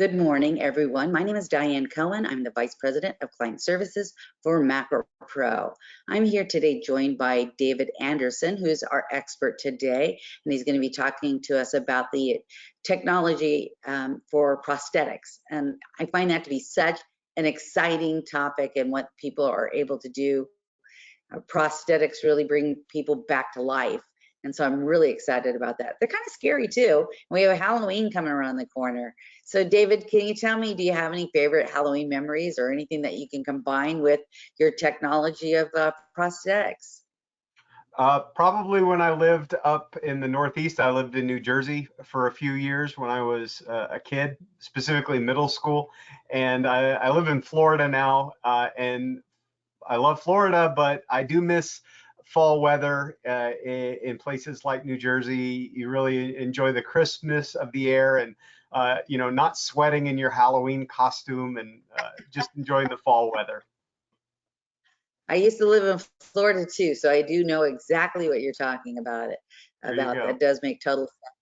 Good morning, everyone. My name is Diane Cohen. I'm the Vice President of Client Services for Macro Pro. I'm here today joined by David Anderson, who's our expert today, and he's going to be talking to us about the technology for prosthetics. And I find that to be such an exciting topic and what people are able to do. Prosthetics really bring people back to life. And so I'm really excited about that. They're kind of scary too. We have Halloween coming around the corner. So David, can you tell me, do you have any favorite Halloween memories or anything that you can combine with your technology of prosthetics? Probably when I lived up in the Northeast. I lived in New Jersey for a few years when I was a kid, specifically middle school. And I live in Florida now, and I love Florida, but I do miss fall weather in places like New Jersey. You really enjoy the crispness of the air and, not sweating in your Halloween costume and just enjoying the fall weather. I used to live in Florida too, so I do know exactly what you're talking about. That does make total sense.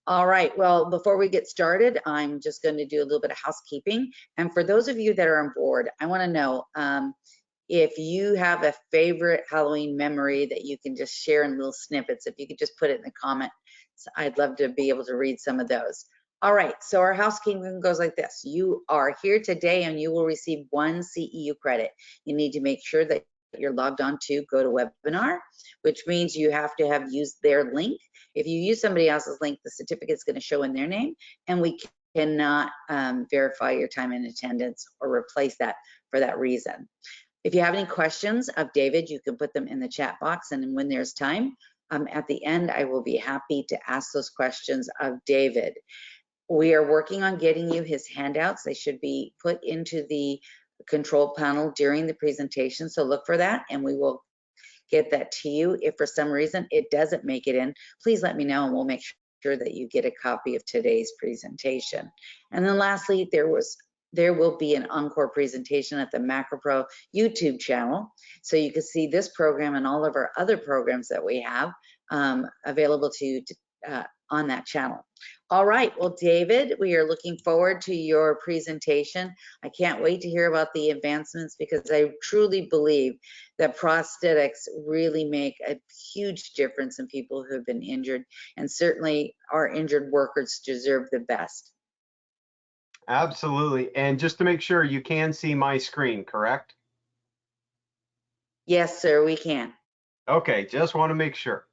All right, well, before we get started, I'm just going to do a little bit of housekeeping. And for those of you that are on board, I want to know if you have a favorite Halloween memory that you can just share in little snippets. If you could just put it in the comments, I'd love to be able to read some of those. All right, so our housekeeping goes like this. You are here today and you will receive 1 CEU credit. You need to make sure that you're logged on to GoToWebinar, which means you have to have used their link. If you use somebody else's link, the certificate is going to show in their name, and we cannot verify your time in attendance or replace that for that reason. If you have any questions of David, you can put them in the chat box, and when there's time, at the end, I will be happy to ask those questions of David. We are working on getting you his handouts. They should be put into the control panel during the presentation, so look for that, and we will get that to you. If for some reason it doesn't make it in, please let me know, and we'll make sure that you get a copy of today's presentation. And then lastly, there will be an encore presentation at the Macro Pro YouTube channel, so you can see this program and all of our other programs that we have available to you on that channel. All right, well, David, we are looking forward to your presentation. I can't wait to hear about the advancements because I truly believe that prosthetics really make a huge difference in people who have been injured, and certainly our injured workers deserve the best. Absolutely. And just to make sure, you can see my screen, correct? Yes, sir, we can. Okay, just want to make sure.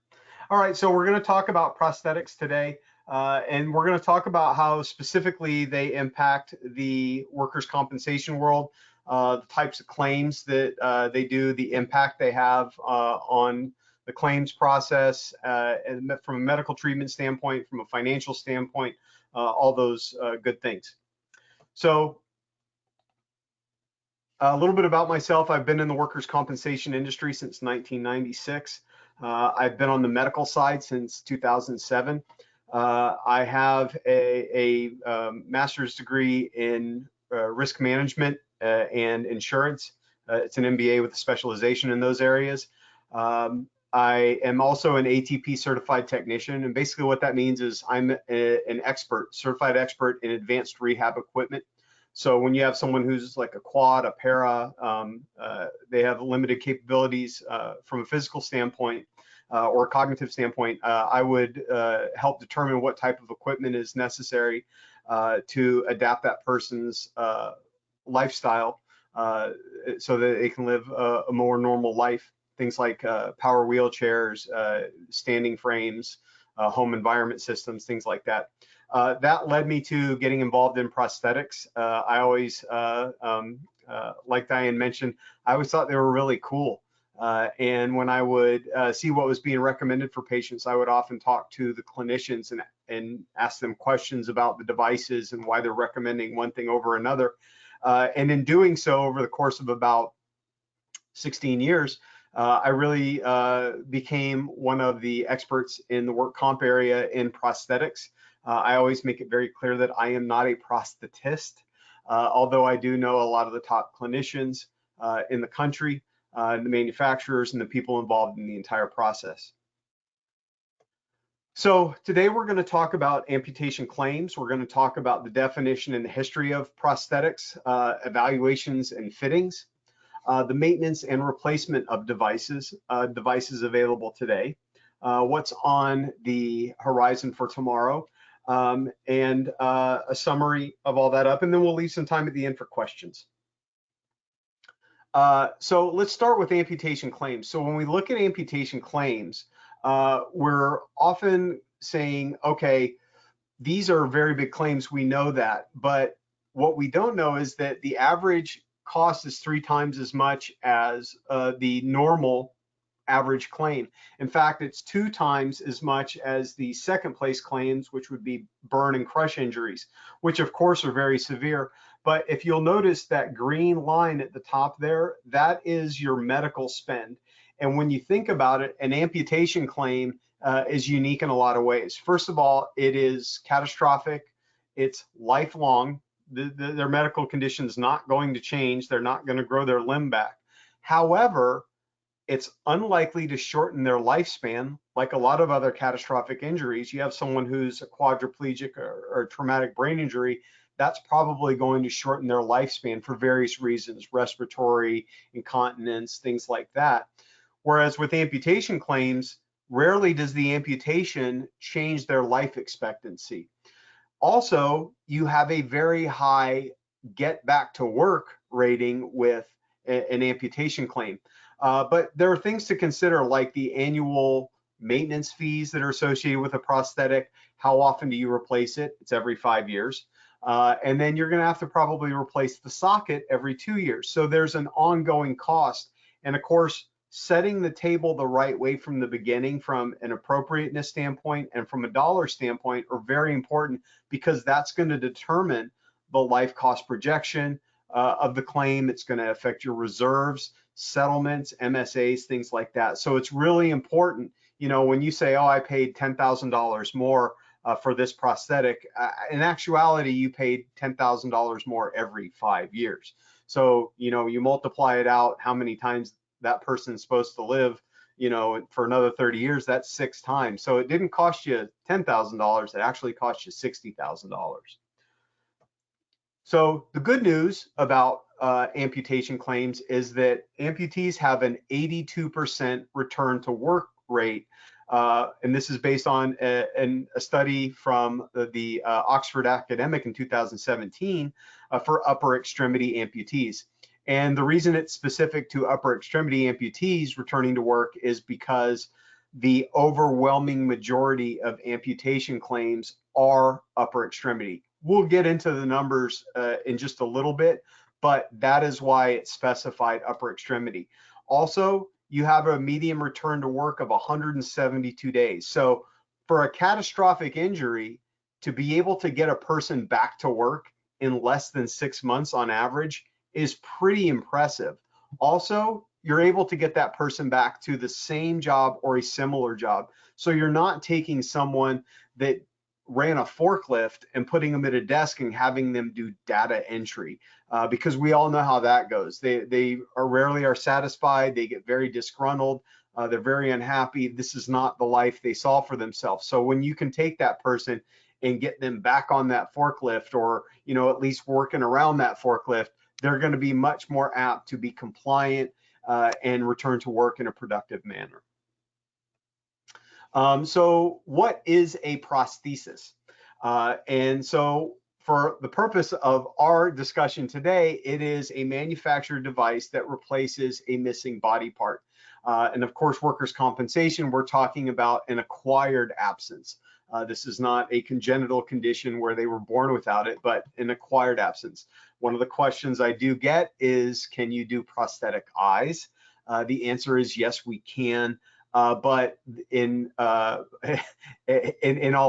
All right, so we're going to talk about prosthetics today, and we're going to talk about how specifically they impact the workers' compensation world, the types of claims that they do, the impact they have on the claims process, and from a medical treatment standpoint, from a financial standpoint, all those good things. So a little bit about myself. I've been in the workers' compensation industry since 1996. I've been on the medical side since 2007. I have a master's degree in risk management and insurance. It's an MBA with a specialization in those areas. I am also an ATP certified technician, and basically what that means is I'm an expert, certified expert in advanced rehab equipment. So when you have someone who's like a quad, a para, they have limited capabilities from a physical standpoint or a cognitive standpoint, I would help determine what type of equipment is necessary to adapt that person's lifestyle so that they can live a more normal life. Things like power wheelchairs, standing frames, home environment systems, things like that. That led me to getting involved in prosthetics. I always, like Diane mentioned, I always thought they were really cool. And when I would see what was being recommended for patients, I would often talk to the clinicians and ask them questions about the devices and why they're recommending one thing over another. And in doing so, over the course of about 16 years, I really became one of the experts in the work comp area in prosthetics. I always make it very clear that I am not a prosthetist, although I do know a lot of the top clinicians in the country, the manufacturers, and the people involved in the entire process. So today we're going to talk about amputation claims. We're going to talk about the definition and the history of prosthetics, evaluations and fittings, the maintenance and replacement of devices available today, what's on the horizon for tomorrow, and a summary of all that up, and then we'll leave some time at the end for questions. So let's start with amputation claims. So when we look at amputation claims, we're often saying, okay, these are very big claims, we know that, but what we don't know is that the average cost is 3 times as much as the normal average claim. In fact, it's 2 times as much as the second place claims, which would be burn and crush injuries, which of course are very severe. But if you'll notice that green line at the top there, that is your medical spend. And when you think about it, an amputation claim is unique in a lot of ways. First of all, it is catastrophic. It's lifelong. Their medical condition is not going to change. They're not going to grow their limb back. However, it's unlikely to shorten their lifespan like a lot of other catastrophic injuries. You have someone who's a quadriplegic or traumatic brain injury, that's probably going to shorten their lifespan for various reasons, respiratory, incontinence, things like that. Whereas with amputation claims, rarely does the amputation change their life expectancy. Also, you have a very high get back to work rating with an amputation claim. But there are things to consider, like the annual maintenance fees that are associated with a prosthetic. How often do you replace it? It's every 5 years. And then you're going to have to probably replace the socket every 2 years. So there's an ongoing cost. And of course, setting the table the right way from the beginning, from an appropriateness standpoint and from a dollar standpoint, are very important, because that's going to determine the life cost projection of the claim. It's going to affect your reserves, settlements, MSAs, things like that. So it's really important, you know, when you say, oh, I paid $10,000 more for this prosthetic, in actuality, you paid $10,000 more every 5 years. So, you know, you multiply it out, how many times that person's supposed to live, you know, for another 30 years, that's 6 times. So it didn't cost you $10,000, it actually cost you $60,000. So the good news about amputation claims is that amputees have an 82% return to work rate. And this is based on a study from the Oxford Academic in 2017 for upper extremity amputees. And the reason it's specific to upper extremity amputees returning to work is because the overwhelming majority of amputation claims are upper extremity. We'll get into the numbers in just a little bit, but that is why it's specified upper extremity. Also, you have a median return to work of 172 days. So for a catastrophic injury, to be able to get a person back to work in less than 6 months on average is pretty impressive. Also, you're able to get that person back to the same job or a similar job. So you're not taking someone that ran a forklift and putting them at a desk and having them do data entry, because we all know how that goes. They rarely are satisfied. They get very disgruntled. They're very unhappy. This is not the life they saw for themselves. So when you can take that person and get them back on that forklift, or, you know, at least working around that forklift, they're going to be much more apt to be compliant and return to work in a productive manner. So what is a prosthesis? And so for the purpose of our discussion today, it is a manufactured device that replaces a missing body part. And of course, workers' compensation, we're talking about an acquired absence. This is not a congenital condition where they were born without it, but an acquired absence. One of the questions I do get is, can you do prosthetic eyes? The answer is yes, we can. But in all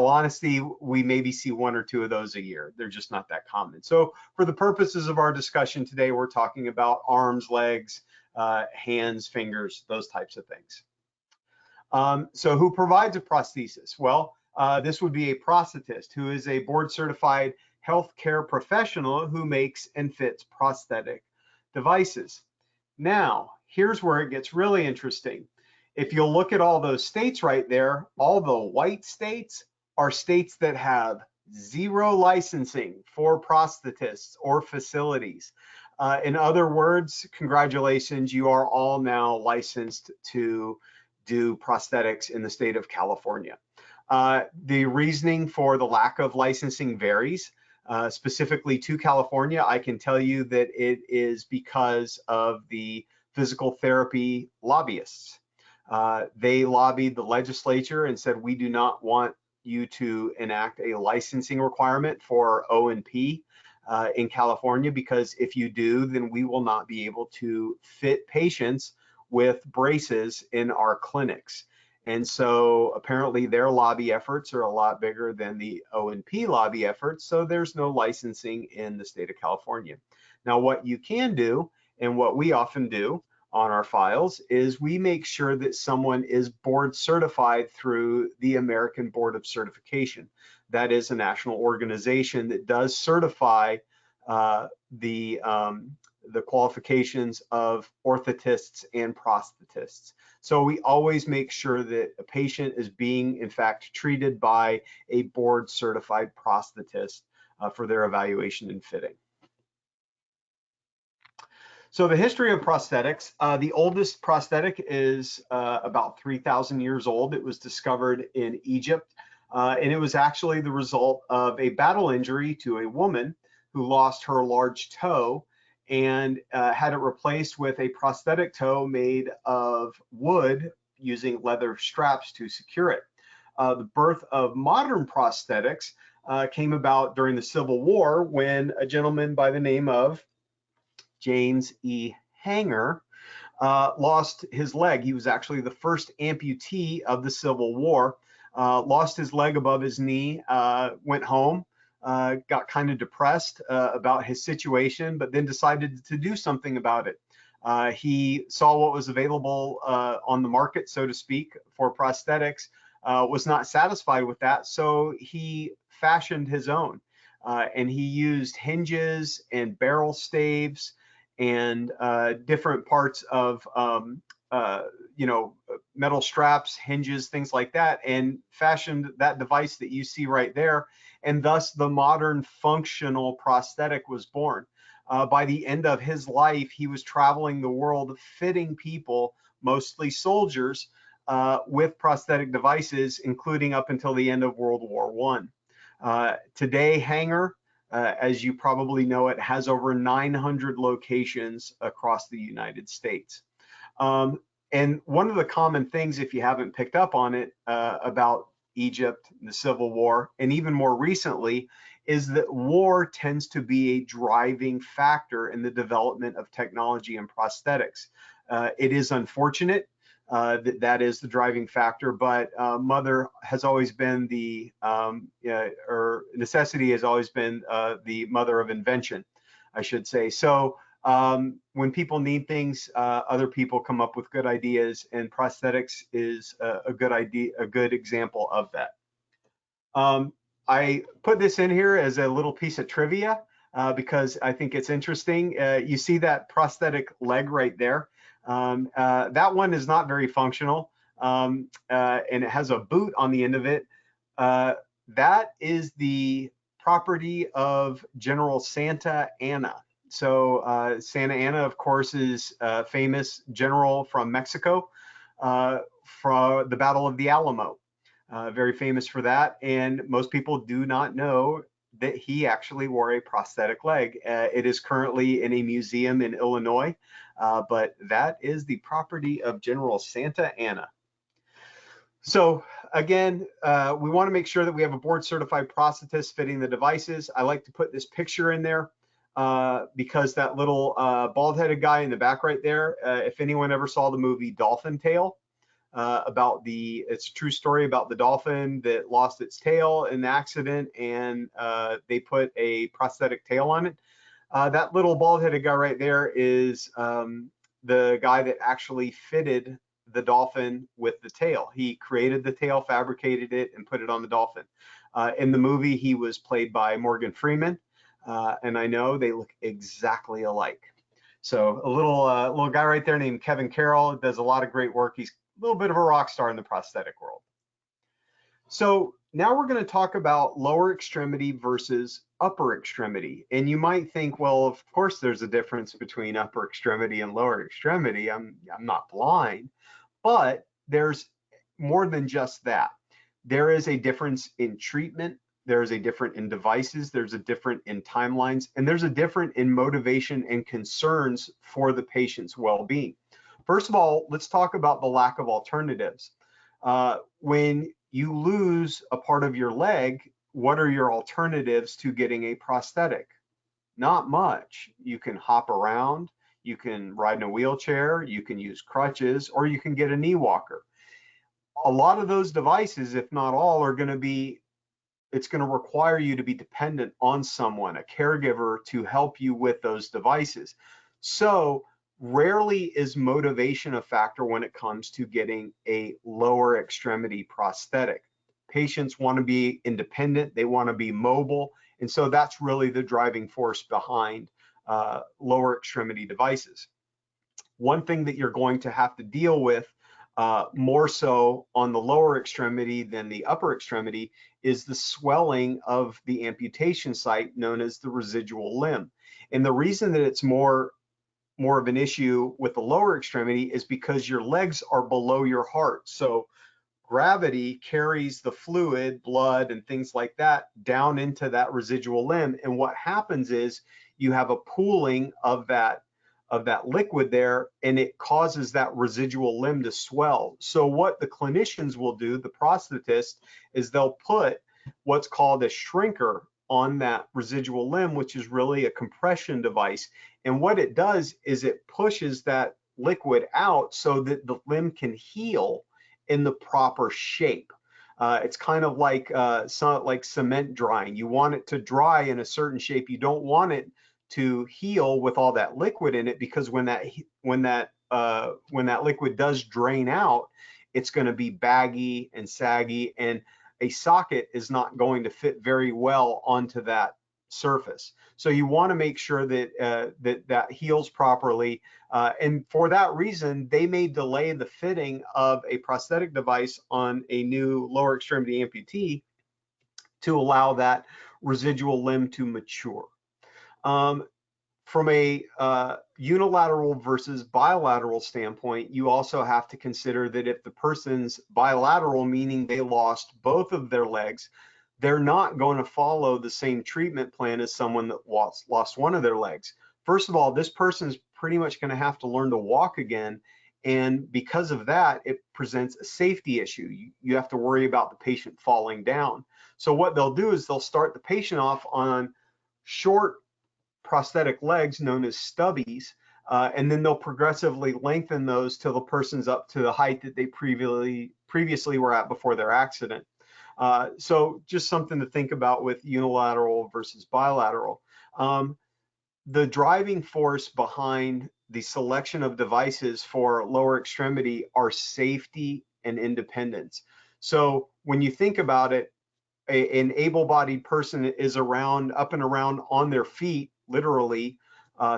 honesty, we maybe see 1 or 2 of those a year. They're just not that common. So for the purposes of our discussion today, we're talking about arms, legs, hands, fingers, those types of things. So who provides a prosthesis? Well, this would be a prosthetist, who is a board certified healthcare professional who makes and fits prosthetic devices. Now, here's where it gets really interesting. if you look at all those states right there, all the white states are states that have zero licensing for prosthetists or facilities. In other words, congratulations, you are all now licensed to do prosthetics in the state of California. The reasoning for the lack of licensing varies. Specifically to California, I can tell you that it is because of the physical therapy lobbyists. They lobbied the legislature and said, we do not want you to enact a licensing requirement for O&P in California, because if you do, then we will not be able to fit patients with braces in our clinics. And so apparently their lobby efforts are a lot bigger than the O&P lobby efforts, so there's no licensing in the state of California. Now, what you can do, and what we often do on our files, is we make sure that someone is board certified through the American Board of Certification. That is a national organization that does certify the qualifications of orthotists and prosthetists. So we always make sure that a patient is being, in fact, treated by a board certified prosthetist for their evaluation and fitting. So the history of prosthetics, the oldest prosthetic is about 3,000 years old. It was discovered in Egypt, and it was actually the result of a battle injury to a woman who lost her large toe and had it replaced with a prosthetic toe made of wood using leather straps to secure it. The birth of modern prosthetics came about during the Civil War, when a gentleman by the name of James E. Hanger lost his leg. He was actually the first amputee of the Civil War, lost his leg above his knee, went home, got kind of depressed about his situation, but then decided to do something about it. He saw what was available on the market, so to speak, for prosthetics, was not satisfied with that, so he fashioned his own. And he used hinges and barrel staves and different parts of metal straps, hinges, things like that, and fashioned that device that you see right there. And thus the modern functional prosthetic was born. By the end of his life, he was traveling the world fitting people, mostly soldiers, with prosthetic devices, including up until the end of World War I. Today, Hanger, as you probably know, it has over 900 locations across the United States. And one of the common things, if you haven't picked up on it, about Egypt, the Civil War, and even more recently, is that war tends to be a driving factor in the development of technology and prosthetics. It is unfortunate that is the driving factor, but mother has always been the, or necessity has always been the mother of invention, I should say. So when people need things, other people come up with good ideas, and prosthetics is a good idea, a good example of that. I put this in here as a little piece of trivia because I think it's interesting. You see that prosthetic leg right there. That one is not very functional, and it has a boot on the end of it. That is the property of General Santa Anna. So Santa Anna, of course, is a famous general from Mexico for the Battle of the Alamo. Very famous for that, and most people do not know that he actually wore a prosthetic leg. It is currently in a museum in Illinois, but that is the property of General Santa Anna. So again, we want to make sure that we have a board certified prosthetist fitting the devices. I like to put this picture in there because that little bald-headed guy in the back right there, if anyone ever saw the movie Dolphin Tale, it's a true story about the dolphin that lost its tail in the accident, and they put a prosthetic tail on it. That little bald-headed guy right there is the guy that actually fitted the dolphin with the tail. He created the tail, fabricated it, and put it on the dolphin. In the movie, he was played by Morgan Freeman, and I know they look exactly alike. So a little guy right there named Kevin Carroll does a lot of great work. He's little bit of a rock star in the prosthetic world. So now we're going to talk about lower extremity versus upper extremity. And you might think, well, of course there's a difference between upper extremity and lower extremity. I'm not blind, but there's more than just that. There is a difference in treatment. There's a difference in devices. There's a difference in timelines, and there's a difference in motivation and concerns for the patient's well-being. First of all, let's talk about the lack of alternatives. When you lose a part of your leg, what are your alternatives to getting a prosthetic? Not much. You can hop around, you can ride in a wheelchair, you can use crutches, or you can get a knee walker. A lot of those devices, if not all, are going to be, it's going to require you to be dependent on someone, a caregiver, to help you with those devices. So rarely is motivation a factor when it comes to getting a lower extremity prosthetic. Patients want to be independent, they want to be mobile, and so that's really the driving force behind lower extremity devices. One thing that you're going to have to deal with more so on the lower extremity than the upper extremity is the swelling of the amputation site known as the residual limb. And the reason that it's more of an issue with the lower extremity is because your legs are below your heart. So gravity carries the fluid, blood, and things like that down into that residual limb. And what happens is you have a pooling of that liquid there, and it causes that residual limb to swell. So what the clinicians will do, the prosthetist, is they'll put what's called a shrinker on that residual limb, which is really a compression device. And what it does is it pushes that liquid out so that the limb can heal in the proper shape. It's kind of like cement drying. You want it to dry in a certain shape. You don't want it to heal with all that liquid in it, because when that liquid does drain out, it's going to be baggy and saggy, and a socket is not going to fit very well onto that surface. So you want to make sure that that heals properly, and for that reason, they may delay the fitting of a prosthetic device on a new lower extremity amputee to allow that residual limb to mature. From a unilateral versus bilateral standpoint, you also have to consider that if the person's bilateral, meaning they lost both of their legs, they're not going to follow the same treatment plan as someone that lost one of their legs. First of all, this person is pretty much going to have to learn to walk again. And because of that, it presents a safety issue. You have to worry about the patient falling down. So what they'll do is they'll start the patient off on short prosthetic legs known as stubbies, and then they'll progressively lengthen those till the person's up to the height that they previously were at before their accident. So just something to think about with unilateral versus bilateral. The driving force behind the selection of devices for lower extremity are safety and independence. So when you think about it, an able-bodied person is up and around on their feet, literally,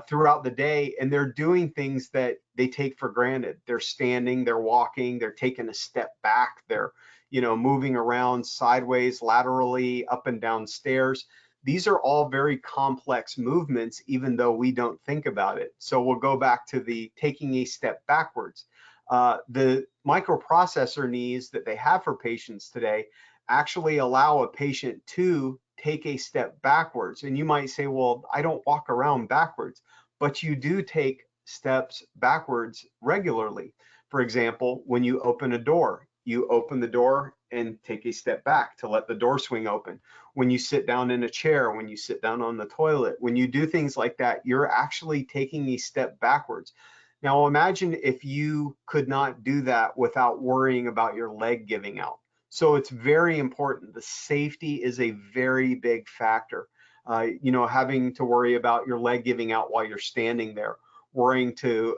throughout the day, and they're doing things that they take for granted. They're standing, they're walking, they're taking a step back, they're moving around sideways, laterally, up and down stairs. These are all very complex movements, even though we don't think about it. So we'll go back to the taking a step backwards. The microprocessor knees that they have for patients today actually allow a patient to take a step backwards. And you might say, well, I don't walk around backwards, but you do take steps backwards regularly. For example, when you open a door, you open the door and take a step back to let the door swing open. When you sit down in a chair, when you sit down on the toilet, when you do things like that, you're actually taking a step backwards. Now imagine if you could not do that without worrying about your leg giving out. So it's very important. The safety is a very big factor. Having to worry about your leg giving out while you're standing there, worrying to,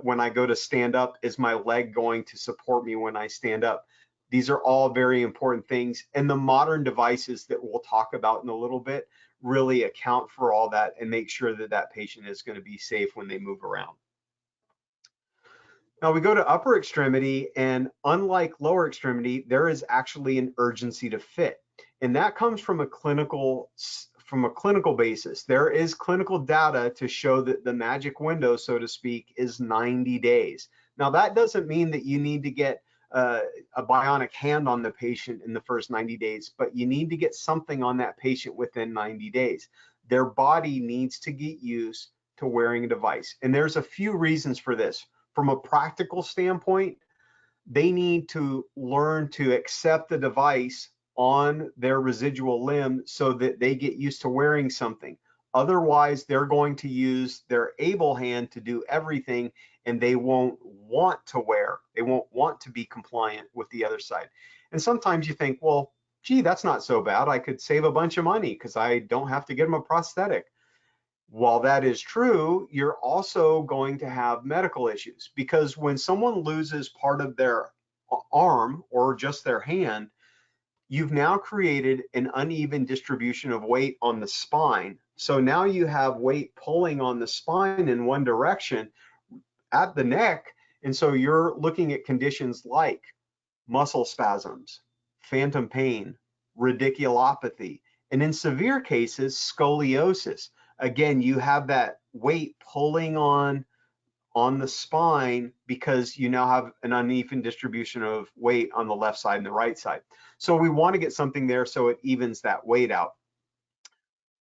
when I go to stand up, is my leg going to support me when I stand up? These are all very important things. And the modern devices that we'll talk about in a little bit really account for all that and make sure that that patient is going to be safe when they move around. Now we go to upper extremity, and unlike lower extremity, there is actually an urgency to fit. And that comes from a clinical basis. There is clinical data to show that the magic window, so to speak, is 90 days. Now that doesn't mean that you need to get a bionic hand on the patient in the first 90 days, but you need to get something on that patient within 90 days. Their body needs to get used to wearing a device. And there's a few reasons for this. From a practical standpoint, they need to learn to accept the device on their residual limb so that they get used to wearing something. Otherwise, they're going to use their able hand to do everything, and they won't want to wear. They won't want to be compliant with the other side. And sometimes you think, well, gee, that's not so bad. I could save a bunch of money because I don't have to get them a prosthetic. While that is true, you're also going to have medical issues, because when someone loses part of their arm or just their hand, you've now created an uneven distribution of weight on the spine. So now you have weight pulling on the spine in one direction at the neck. And so you're looking at conditions like muscle spasms, phantom pain, radiculopathy, and in severe cases, scoliosis. Again, you have that weight pulling on the spine because you now have an uneven distribution of weight on the left side and the right side. So we want to get something there so it evens that weight out.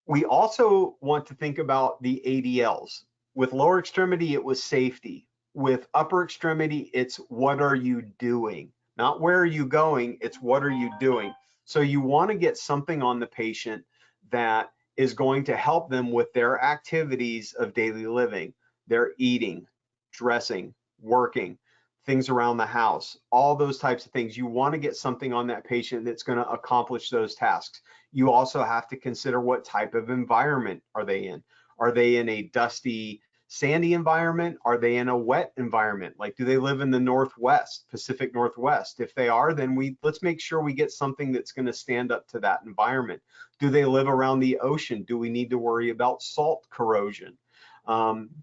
We also want to think about the ADLs. With lower extremity, it was safety. With upper extremity, it's what are you doing? Not where are you going, it's what are you doing? So you want to get something on the patient that is going to help them with their activities of daily living, their eating, dressing, working, things around the house, all those types of things. You want to get something on that patient that's going to accomplish those tasks. You also have to consider what type of environment are they in. Are they in a dusty, sandy environment? Are they in a wet environment? Like, do they live in the Northwest, Pacific Northwest? If they are, then let's make sure we get something that's going to stand up to that environment. Do they live around the ocean? Do we need to worry about salt corrosion?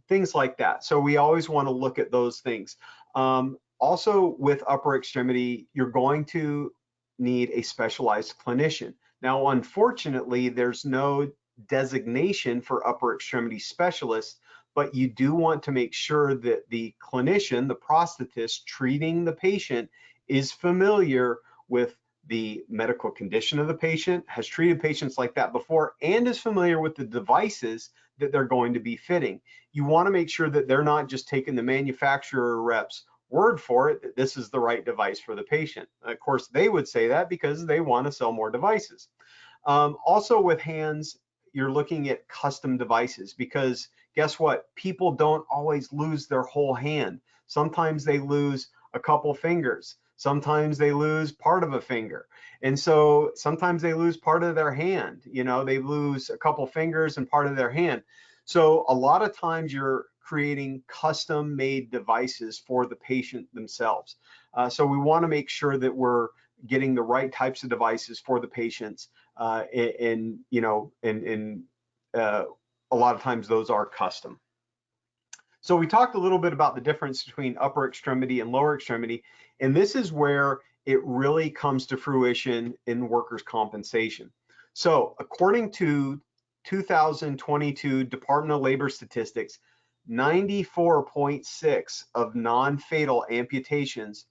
Things like that. So we always want to look at those things. Also, with upper extremity, you're going to need a specialized clinician. Now, unfortunately, there's no designation for upper extremity specialists, but you do want to make sure that the clinician, the prosthetist treating the patient, is familiar with the medical condition of the patient, has treated patients like that before, and is familiar with the devices that they're going to be fitting. You want to make sure that they're not just taking the manufacturer rep's word for it that this is the right device for the patient. Of course, they would say that because they want to sell more devices. Also with hands, you're looking at custom devices, because guess what? People don't always lose their whole hand. Sometimes they lose a couple fingers. Sometimes they lose part of a finger. And so sometimes they lose part of their hand. You know, they lose a couple fingers and part of their hand. So a lot of times you're creating custom made devices for the patient themselves. So we want to make sure that we're getting the right types of devices for the patients. And a lot of times those are custom. So we talked a little bit about the difference between upper extremity and lower extremity, and this is where it really comes to fruition in workers' compensation. So according to 2022 Department of Labor statistics, 94.6 of non-fatal amputations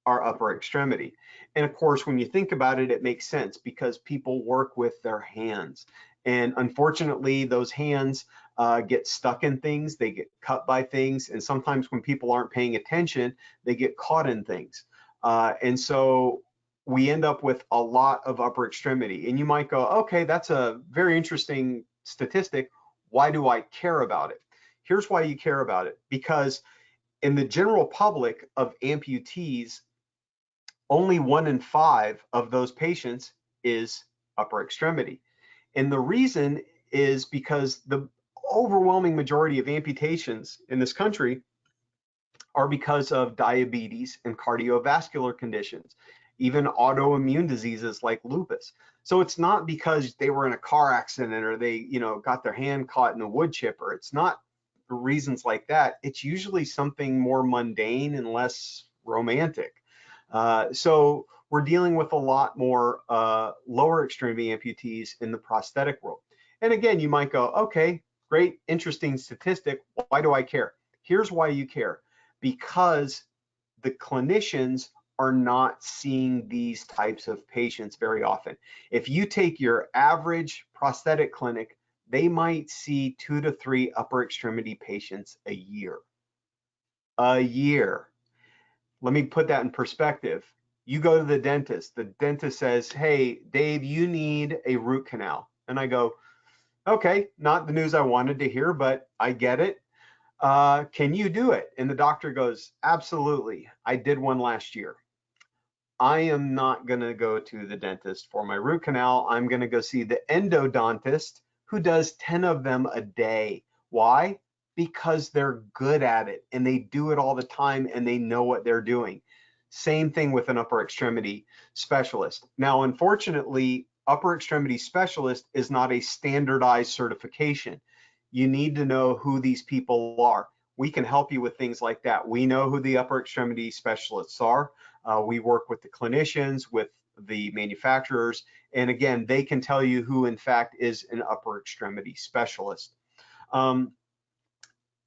are upper extremity. And of course, when you think about it, it makes sense because people work with their hands. And unfortunately, those hands get stuck in things, they get cut by things, and sometimes when people aren't paying attention, they get caught in things. And so we end up with a lot of upper extremity. And you might go, okay, that's a very interesting statistic. Why do I care about it? Here's why you care about it. Because in the general public of amputees, only 1 in 5 of those patients is upper extremity. And the reason is because the overwhelming majority of amputations in this country are because of diabetes and cardiovascular conditions, even autoimmune diseases like lupus. So it's not because they were in a car accident or they, got their hand caught in a wood chipper. It's not reasons like that, it's usually something more mundane and less romantic. So we're dealing with a lot more lower extremity amputees in the prosthetic world. And again, you might go, okay, great, interesting statistic. Why do I care? Here's why you care. Because the clinicians are not seeing these types of patients very often. If you take your average prosthetic clinic, they might see 2 to 3 upper extremity patients a year. A year. Let me put that in perspective. You go to the dentist says, hey, Dave, you need a root canal. And I go, okay, not the news I wanted to hear, but I get it. Can you do it? And the doctor goes, absolutely. I did one last year. I am not going to go to the dentist for my root canal. I'm going to go see the endodontist who does 10 of them a day. Why? Because they're good at it and they do it all the time and they know what they're doing. Same thing with an upper extremity specialist. Now, unfortunately, upper extremity specialist is not a standardized certification. You need to know who these people are. We can help you with things like that. We know who the upper extremity specialists are. We work with the clinicians, with the manufacturers, and again, they can tell you who in fact is an upper extremity specialist.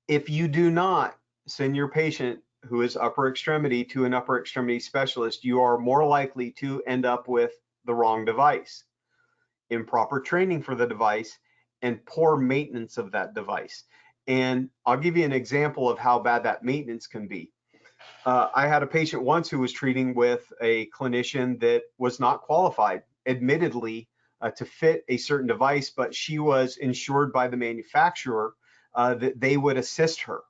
If you do not send your patient who is upper extremity to an upper extremity specialist, you are more likely to end up with the wrong device, improper training for the device, and poor maintenance of that device. And I'll give you an example of how bad that maintenance can be. I had a patient once who was treating with a clinician that was not qualified, admittedly, to fit a certain device, but she was insured by the manufacturer that they would assist her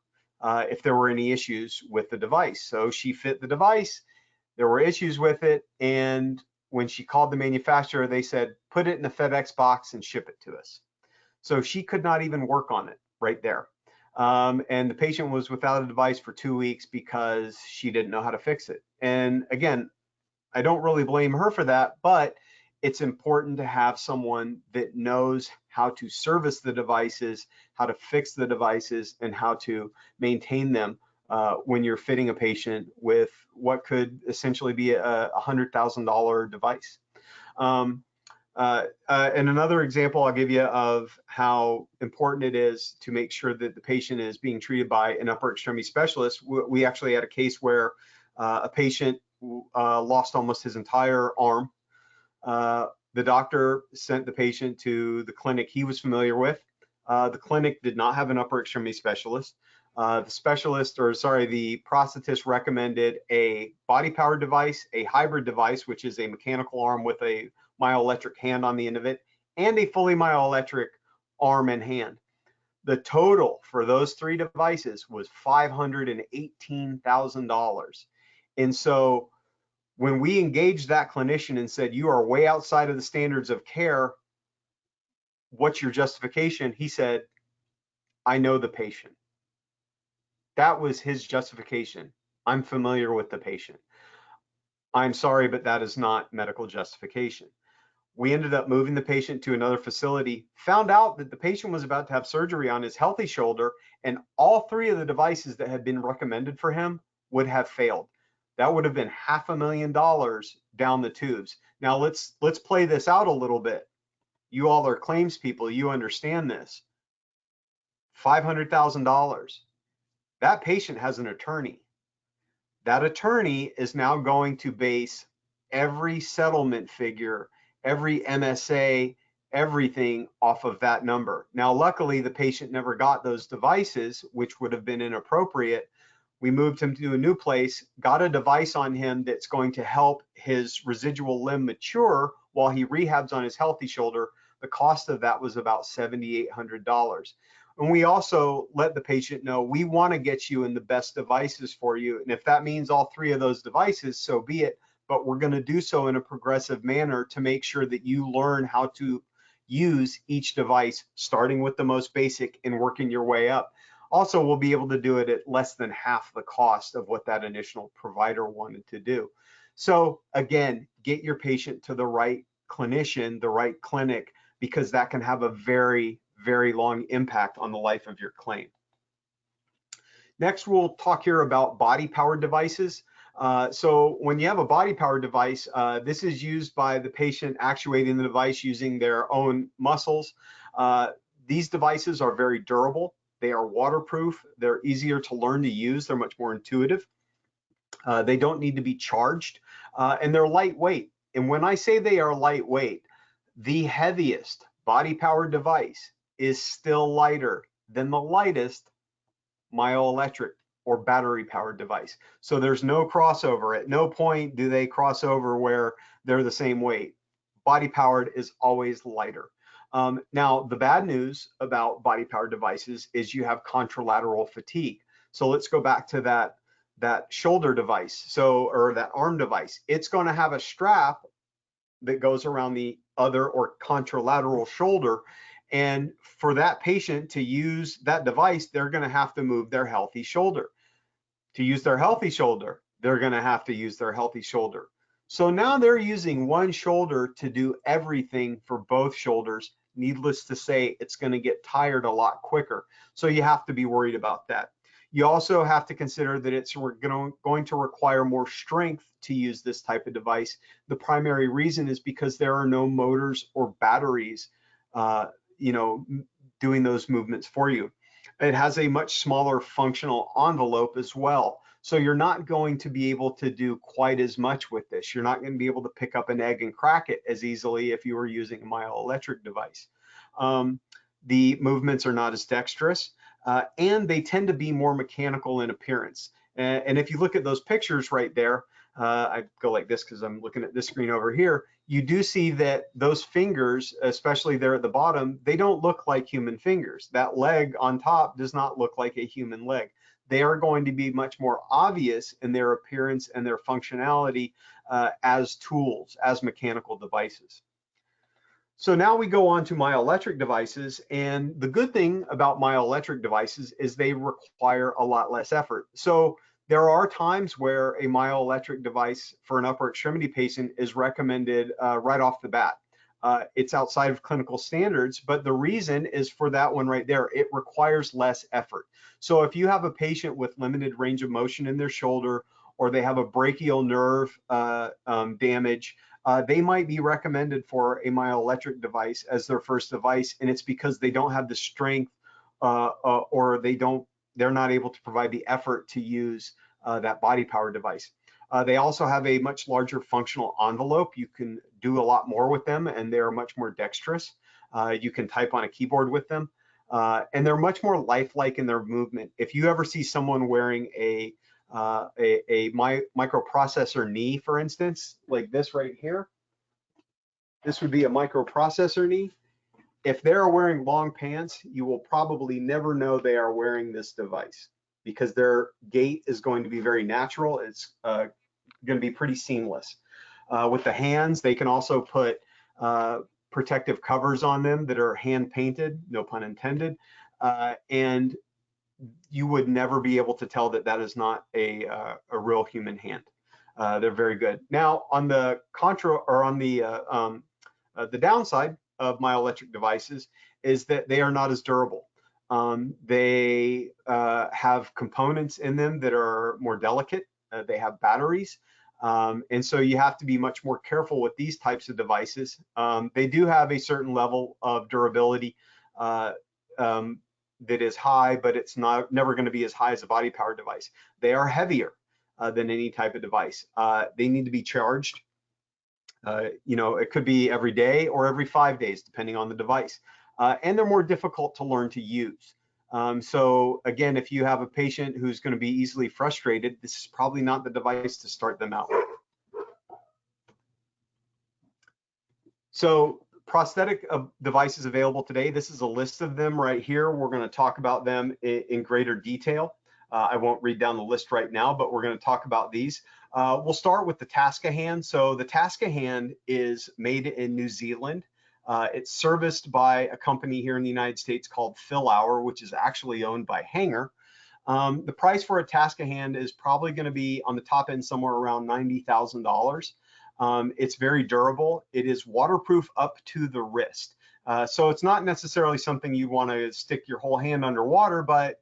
if there were any issues with the device. So she fit the device, there were issues with it, and when she called the manufacturer, they said, put it in a FedEx box and ship it to us. So she could not even work on it right there. And the patient was without a device for 2 weeks because she didn't know how to fix it. And again, I don't really blame her for that, but it's important to have someone that knows how to service the devices, how to fix the devices, and how to maintain them when you're fitting a patient with what could essentially be a $100,000 device. And another example I'll give you of how important it is to make sure that the patient is being treated by an upper extremity specialist. We actually had a case where a patient lost almost his entire arm. The doctor sent the patient to the clinic he was familiar with. The clinic did not have an upper extremity specialist. The prosthetist recommended a body powered device, a hybrid device, which is a mechanical arm with a myoelectric hand on the end of it, and a fully myoelectric arm and hand. The total for those 3 devices was $518,000. And so when we engaged that clinician and said, you are way outside of the standards of care, what's your justification? He said, I know the patient. That was his justification. I'm familiar with the patient. I'm sorry, but that is not medical justification. We ended up moving the patient to another facility, found out that the patient was about to have surgery on his healthy shoulder, and all 3 of the devices that had been recommended for him would have failed. That would have been $500,000 down the tubes. Now let's play this out a little bit. You all are claims people, you understand this. $500,000. That patient has an attorney. That attorney is now going to base every settlement figure, every MSA, everything off of that number. Now, luckily, the patient never got those devices, which would have been inappropriate. We moved him to a new place, got a device on him that's going to help his residual limb mature while he rehabs on his healthy shoulder. The cost of that was about $7,800. And we also let the patient know we want to get you in the best devices for you. And if that means all 3 of those devices, so be it. But we're going to do so in a progressive manner to make sure that you learn how to use each device, starting with the most basic and working your way up. Also, we'll be able to do it at less than half the cost of what that initial provider wanted to do. So again, get your patient to the right clinician, the right clinic, because that can have a very, very long impact on the life of your claim. Next, we'll talk here about body-powered devices. So when you have a body-powered device, this is used by the patient actuating the device using their own muscles. These devices are very durable. They are waterproof. They're easier to learn to use. They're much more intuitive. They don't need to be charged, and they're lightweight. And when I say they are lightweight, the heaviest body-powered device is still lighter than the lightest myoelectric or battery-powered device. So there's no crossover. At no point do they cross over where they're the same weight. Body-powered is always lighter. Now, the bad news about body-powered devices is you have contralateral fatigue. So let's go back to that shoulder device, or that arm device. It's going to have a strap that goes around the other or contralateral shoulder. And for that patient to use that device, they're going to have to move their healthy shoulder. To use their healthy shoulder, they're going to have to use their healthy shoulder. So now they're using one shoulder to do everything for both shoulders. Needless to say, it's going to get tired a lot quicker. So you have to be worried about that. You also have to consider that it's going to require more strength to use this type of device. The primary reason is because there are no motors or batteries, doing those movements for you. It has a much smaller functional envelope as well. So you're not going to be able to do quite as much with this. You're not going to be able to pick up an egg and crack it as easily if you were using a myoelectric device. The movements are not as dexterous, and they tend to be more mechanical in appearance. And if you look at those pictures right there, I go like this because I'm looking at this screen over here, you do see that those fingers, especially there at the bottom, they don't look like human fingers. That leg on top does not look like a human leg. They are going to be much more obvious in their appearance and their functionality as tools, as mechanical devices. So now we go on to myoelectric devices, and the good thing about myoelectric devices is they require a lot less effort. So there are times where a myoelectric device for an upper extremity patient is recommended right off the bat. It's outside of clinical standards, but the reason is for that one right there. It requires less effort. So if you have a patient with limited range of motion in their shoulder, or they have a brachial nerve damage, they might be recommended for a myoelectric device as their first device, and it's because they don't have the strength or they're not able to provide the effort to use that body power device. They also have a much larger functional envelope. You can do a lot more with them, and they're much more dexterous. You can type on a keyboard with them, and they're much more lifelike in their movement. If you ever see someone wearing a microprocessor knee, for instance, like this right here, this would be a microprocessor knee. If they're wearing long pants, you will probably never know they are wearing this device because their gait is going to be very natural. It's going to be pretty seamless. With the hands, they can also put protective covers on them that are hand painted, no pun intended, and you would never be able to tell that that is not a real human hand. They're very good. Now, on the the downside of myoelectric devices is that they are not as durable. They have components in them that are more delicate. They have batteries. And so you have to be much more careful with these types of devices. They do have a certain level of durability that is high, but it's never going to be as high as a body powered device. They are heavier than any type of device. They need to be charged. It could be every day or every 5 days, depending on the device. And they're more difficult to learn to use. So again, if you have a patient who's going to be easily frustrated, this is probably not the device to start them out with. So prosthetic devices available today, this is a list of them right here. We're going to talk about them in greater detail. I won't read down the list right now, but we're going to talk about these. We'll start with the Tascahand. So the Tascahand is made in New Zealand. It's serviced by a company here in the United States called Philhour, which is actually owned by Hanger. The price for a Tascahand is probably going to be on the top end somewhere around $90,000. It's very durable. It is waterproof up to the wrist. So it's not necessarily something you want to stick your whole hand underwater, but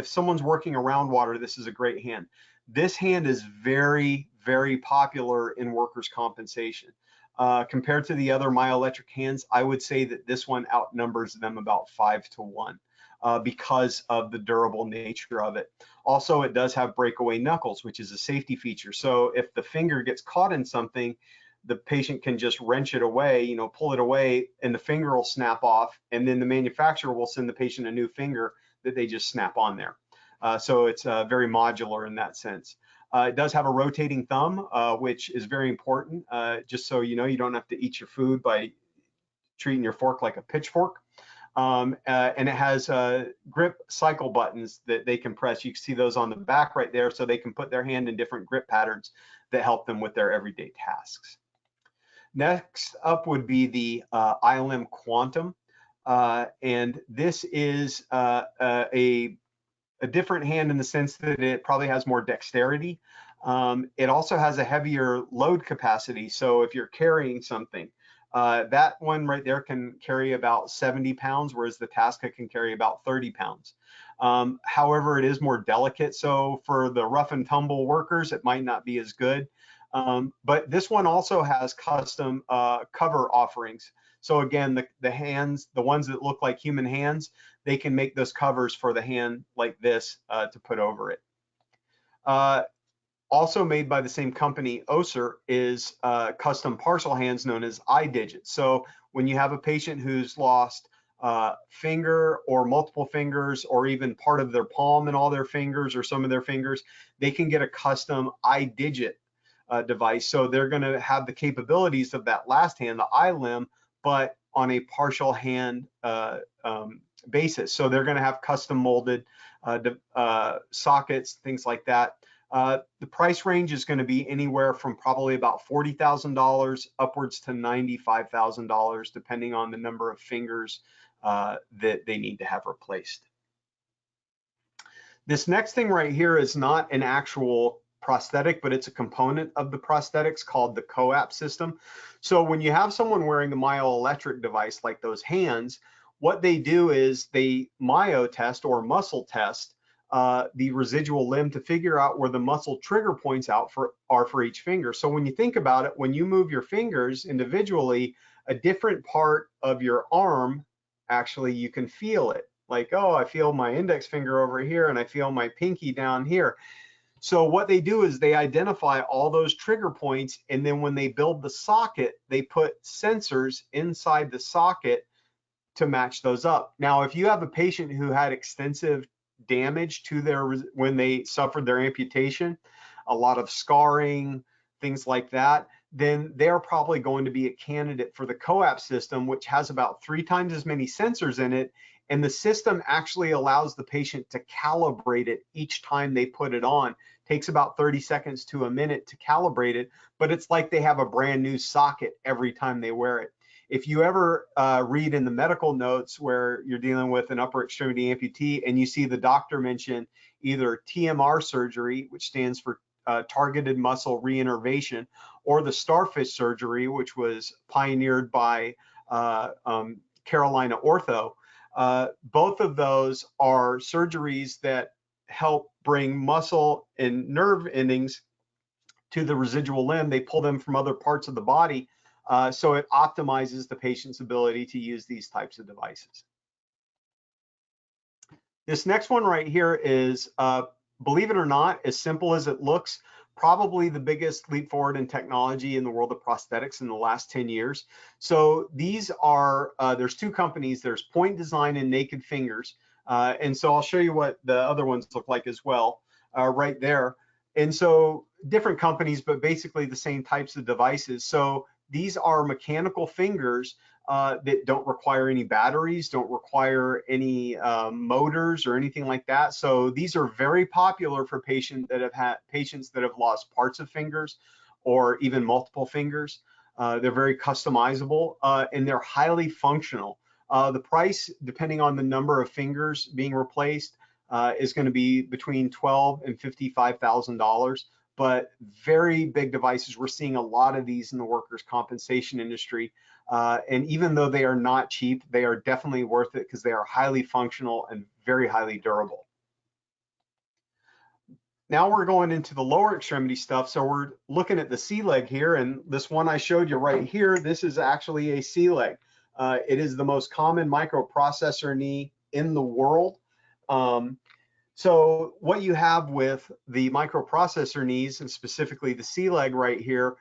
if someone's working around water, this is a great hand. This hand is very, very popular in workers' compensation. Compared to the other myoelectric hands, I would say that this one outnumbers them about 5 to 1 because of the durable nature of it. Also, it does have breakaway knuckles, which is a safety feature. So if the finger gets caught in something, the patient can just wrench it away, you know, pull it away, and the finger will snap off, and then the manufacturer will send the patient a new finger that they just snap on there. So it's very modular in that sense. It does have a rotating thumb, which is very important. Just so you know, you don't have to eat your food by treating your fork like a pitchfork. And it has grip cycle buttons that they can press. You can see those on the back right there, so they can put their hand in different grip patterns that help them with their everyday tasks. Next up would be the iLim Quantum. And this is a different hand in the sense that it probably has more dexterity. It also has a heavier load capacity. So if you're carrying something, that one right there can carry about 70 pounds, whereas the Tasca can carry about 30 pounds. However, it is more delicate. So for the rough and tumble workers, it might not be as good. But this one also has custom cover offerings. So again, the hands, the ones that look like human hands, they can make those covers for the hand like this to put over it. Also made by the same company, Oser, is custom partial hands known as iDigit. So when you have a patient who's lost finger or multiple fingers or even part of their palm and all their fingers or some of their fingers, they can get a custom iDigit device. So they're going to have the capabilities of that last hand, the iLim, but on a partial hand basis. So they're going to have custom molded sockets, things like that. The price range is going to be anywhere from probably about $40,000 upwards to $95,000, depending on the number of fingers that they need to have replaced. This next thing right here is not an actual prosthetic, but it's a component of the prosthetics called the COAP system. So when you have someone wearing a myoelectric device like those hands, what they do is they myo test or muscle test the residual limb to figure out where the muscle trigger points are for each finger. So when you think about it, when you move your fingers individually, a different part of your arm, actually you can feel it. Like, oh, I feel my index finger over here and I feel my pinky down here. So what they do is they identify all those trigger points, and then when they build the socket, they put sensors inside the socket to match those up. Now, if you have a patient who had extensive damage to when they suffered their amputation, a lot of scarring, things like that, then they're probably going to be a candidate for the COAP system, which has about 3 times as many sensors in it. And the system actually allows the patient to calibrate it each time they put it on. Takes about 30 seconds to a minute to calibrate it, but it's like they have a brand new socket every time they wear it. If you ever read in the medical notes where you're dealing with an upper extremity amputee and you see the doctor mention either TMR surgery, which stands for targeted muscle reinnervation, or the starfish surgery, which was pioneered by Carolina Ortho, both of those are surgeries that help bring muscle and nerve endings to the residual limb. They pull them from other parts of the body. So it optimizes the patient's ability to use these types of devices. This next one right here is, believe it or not, as simple as it looks, probably the biggest leap forward in technology in the world of prosthetics in the last 10 years. So these are, there's 2 companies, there's Point Design and Naked Fingers. And so I'll show you what the other ones look like as well, right there. And so different companies, but basically the same types of devices. So these are mechanical fingers that don't require any batteries, don't require any motors or anything like that. So these are very popular for patients that have lost parts of fingers or even multiple fingers. They're very customizable and they're highly functional. The price, depending on the number of fingers being replaced, is going to be between $12,000 and $55,000. But very big devices. We're seeing a lot of these in the workers' compensation industry. And even though they are not cheap, they are definitely worth it because they are highly functional and very highly durable. now we're going into the lower extremity stuff. So we're looking at the C leg here, and this one I showed you right here, this is actually a C leg. It is the most common microprocessor knee in the world. So what you have with the microprocessor knees, and specifically the C leg right here,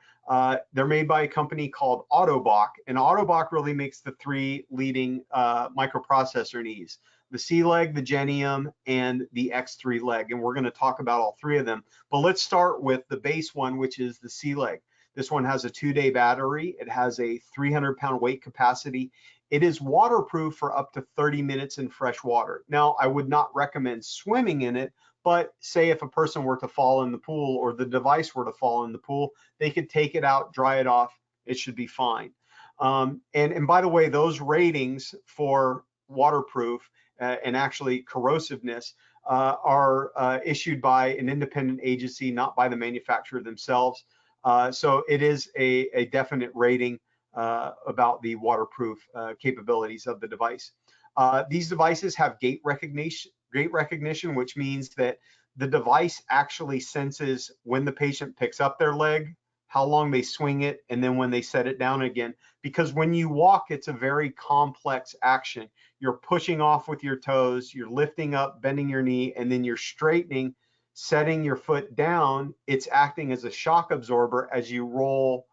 they're made by a company called Autobach, and Autobach really makes the three leading microprocessor knees: the C leg, the Genium, and the X3 leg. And we're going to talk about all three of them. But let's start with the base one, which is the C leg. This one has a 2-day battery. It has a 300-pound weight capacity. It is waterproof for up to 30 minutes in fresh water. Now, I would not recommend swimming in it, but say if a person were to fall in the pool or the device were to fall in the pool, they could take it out, dry it off. It should be fine. And by the way, those ratings for waterproof and actually corrosiveness are issued by an independent agency, not by the manufacturer themselves. So it is a definite rating about the waterproof capabilities of the device. These devices have gait recognition, which means that the device actually senses when the patient picks up their leg, how long they swing it, and then when they set it down again. Because when you walk, it's a very complex action. You're pushing off with your toes, you're lifting up, bending your knee, and then you're straightening, setting your foot down. It's acting as a shock absorber as you roll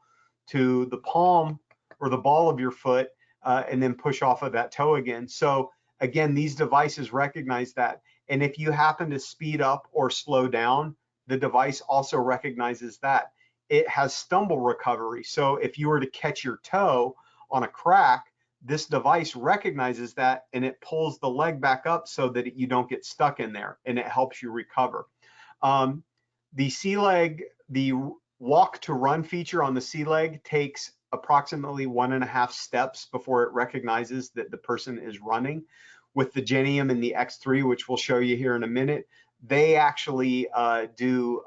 to the palm or the ball of your foot and then push off of that toe again. So again, these devices recognize that. And if you happen to speed up or slow down, the device also recognizes that. It has stumble recovery. So if you were to catch your toe on a crack, this device recognizes that and it pulls the leg back up so that you don't get stuck in there, and it helps you recover. The C leg, the walk to run feature on the C leg takes approximately 1.5 steps before it recognizes that the person is running. With the Genium and the X3, which we'll show you here in a minute, they actually do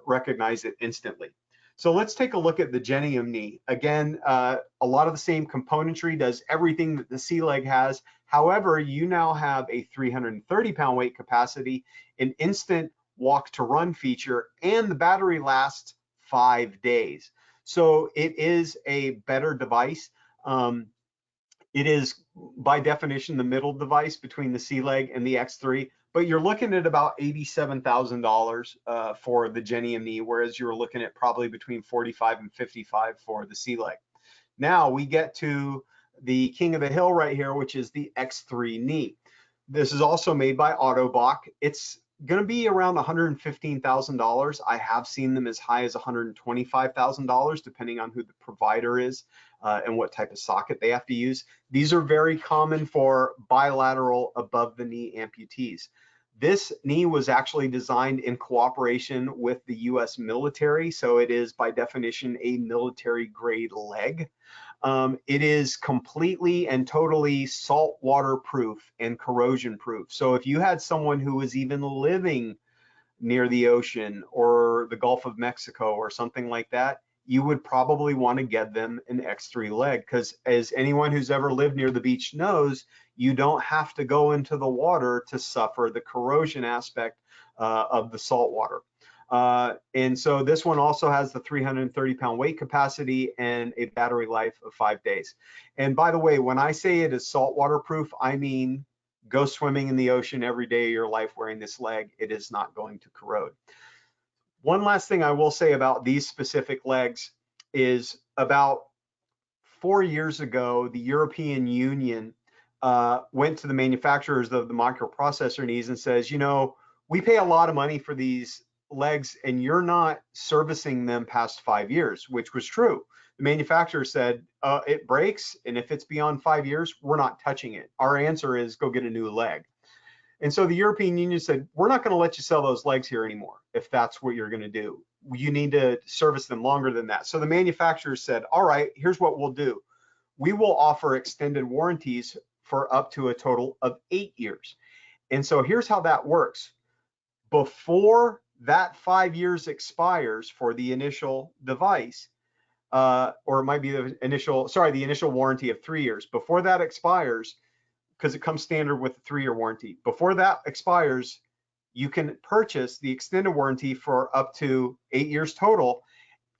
recognize it instantly. So let's take a look at the Genium knee. Again, a lot of the same componentry, does everything that the C leg has. However, you now have a 330-pound weight capacity, an instant walk to run feature, and the battery lasts 5 days. So it is a better device. It is by definition the middle device between the C leg and the X3, but you're looking at about $87,000 for the Genium knee, whereas you're looking at probably between 45 and 55 for the C leg. Now we get to the king of the hill right here, which is the X3 knee. This is also made by Autobach. It's going to be around $115,000. I have seen them as high as $125,000, depending on who the provider is and what type of socket they have to use. These are very common for bilateral above the knee amputees. This knee was actually designed in cooperation with the US military, so it is by definition a military grade leg. It is completely and totally saltwater proof and corrosion proof. So if you had someone who was even living near the ocean or the Gulf of Mexico or something like that, you would probably want to get them an X3 leg, because as anyone who's ever lived near the beach knows, you don't have to go into the water to suffer the corrosion aspect of the salt water. And so this one also has the 330-pound weight capacity and a battery life of 5 days. And by the way, when I say it is saltwater proof, I mean go swimming in the ocean every day of your life wearing this leg. It is not going to corrode. One last thing I will say about these specific legs is about 4 years ago, the European Union went to the manufacturers of the microprocessor knees and says, you know, we pay a lot of money for these legs and you're not servicing them past 5 years, which was true. The manufacturer said, it breaks, and if it's beyond 5 years, we're not touching it. Our answer is go get a new leg. And so the European Union said, we're not going to let you sell those legs here anymore if that's what you're going to do. You need to service them longer than that. So the manufacturers said, all right, here's what we'll do. We will offer extended warranties for up to a total of 8 years. And so here's how that works. Before that 5 years expires for the initial device, or it might be the initial warranty of 3 years. Before that expires, because it comes standard with a 3-year warranty. Before that expires, you can purchase the extended warranty for up to 8 years total,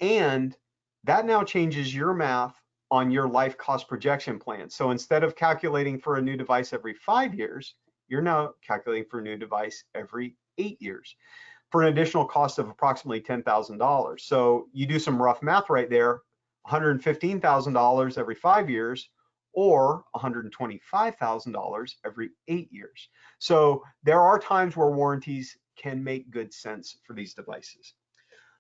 and that now changes your math on your life cost projection plan. So instead of calculating for a new device every 5 years, you're now calculating for a new device every 8 years for an additional cost of approximately $10,000. So you do some rough math right there, $115,000 every 5 years, or $125,000 every 8 years. So there are times where warranties can make good sense for these devices.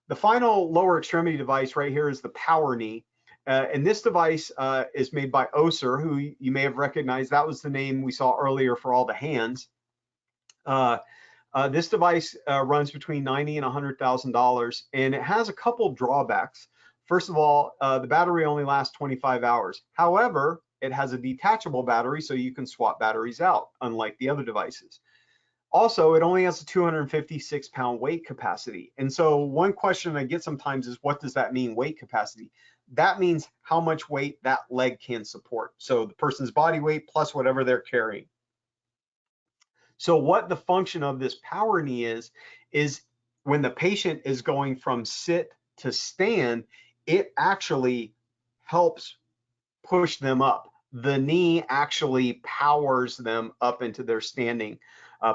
The final lower extremity device right here is the Power Knee. And this device is made by Össur, who you may have recognized. That was the name we saw earlier for all the hands. This device runs between $90,000 and $100,000, and it has a couple drawbacks. First of all, the battery only lasts 25 hours. However, it has a detachable battery, so you can swap batteries out, unlike the other devices. Also, it only has a 256-pound weight capacity. And so one question I get sometimes is, what does that mean, weight capacity? That means how much weight that leg can support. So the person's body weight plus whatever they're carrying. So what the function of this Power Knee is when the patient is going from sit to stand, it actually helps push them up. The knee actually powers them up into their standing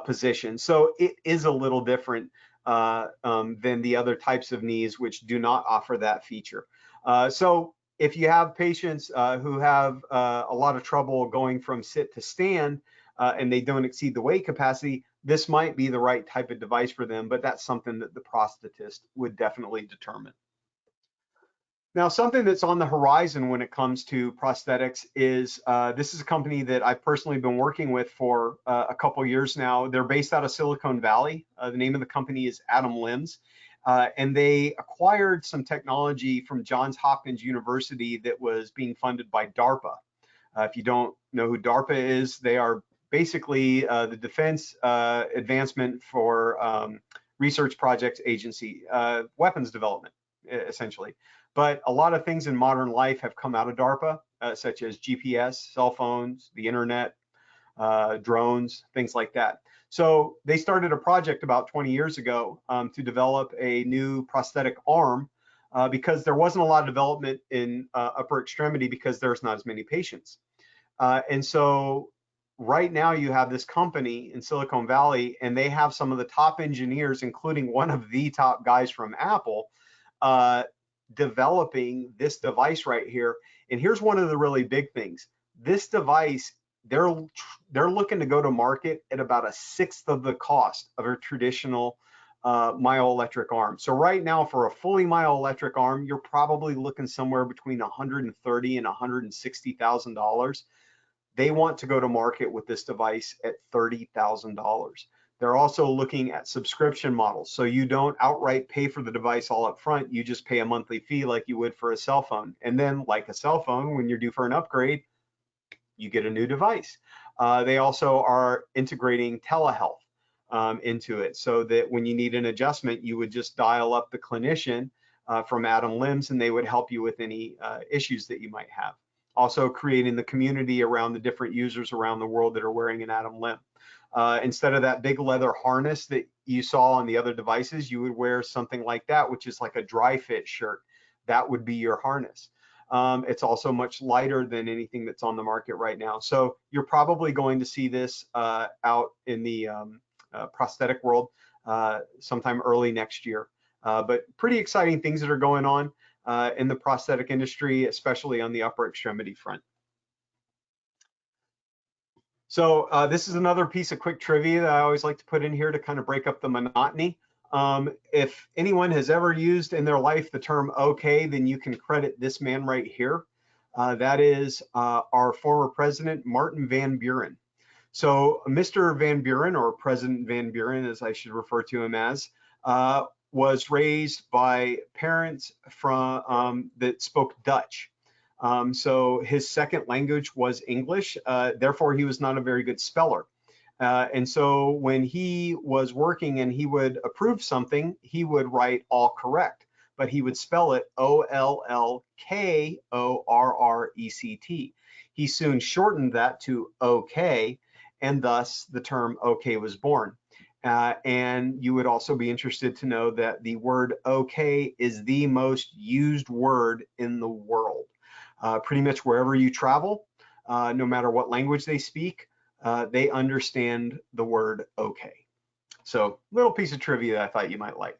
position. So it is a little different than the other types of knees, which do not offer that feature. So if you have patients who have a lot of trouble going from sit to stand, and they don't exceed the weight capacity, this might be the right type of device for them, but that's something that the prosthetist would definitely determine. Now, something that's on the horizon when it comes to prosthetics is this is a company that I've personally been working with for a couple years now. They're based out of Silicon Valley. The name of the company is Adam Limbs, and they acquired some technology from Johns Hopkins University that was being funded by DARPA. If you don't know who DARPA is, they are basically the Defense Advancement for Research Projects Agency, weapons development, essentially. But a lot of things in modern life have come out of DARPA, such as GPS, cell phones, the internet, drones, things like that. So they started a project about 20 years ago to develop a new prosthetic arm because there wasn't a lot of development in upper extremity because there's not as many patients. And so right now you have this company in Silicon Valley, and they have some of the top engineers, including one of the top guys from Apple, developing this device right here. And here's one of the really big things. This device, they're looking to go to market at about 1/6 of the cost of a traditional myoelectric arm. So right now, for a fully myoelectric arm, you're probably looking somewhere between $130,000 and $160,000. They want to go to market with this device at $30,000. They're also looking at subscription models. So you don't outright pay for the device all up front. You just pay a monthly fee like you would for a cell phone. And then, like a cell phone, when you're due for an upgrade, you get a new device. They also are integrating telehealth into it, so that when you need an adjustment, you would just dial up the clinician from Adam Limbs, and they would help you with any issues that you might have. Also creating the community around the different users around the world that are wearing an Adam Limb. Instead of that big leather harness that you saw on the other devices, you would wear something like that, which is like a dry fit shirt. That would be your harness. It's also much lighter than anything that's on the market right now. So you're probably going to see this out in the prosthetic world sometime early next year. But pretty exciting things that are going on in the prosthetic industry, especially on the upper extremity front. So this is another piece of quick trivia that I always like to put in here to kind of break up the monotony. If anyone has ever used in their life the term okay, then you can credit this man right here. That is our former president, Martin Van Buren. So Mr. Van Buren, or President Van Buren, as I should refer to him as, was raised by parents from that spoke Dutch. So his second language was English, therefore he was not a very good speller. And so when he was working and he would approve something, he would write all correct, but he would spell it OLLKORRECT. He soon shortened that to OK, and thus the term OK was born. And you would also be interested to know that the word okay is the most used word in the world. Pretty much wherever you travel, no matter what language they speak, they understand the word okay. So little piece of trivia that I thought you might like.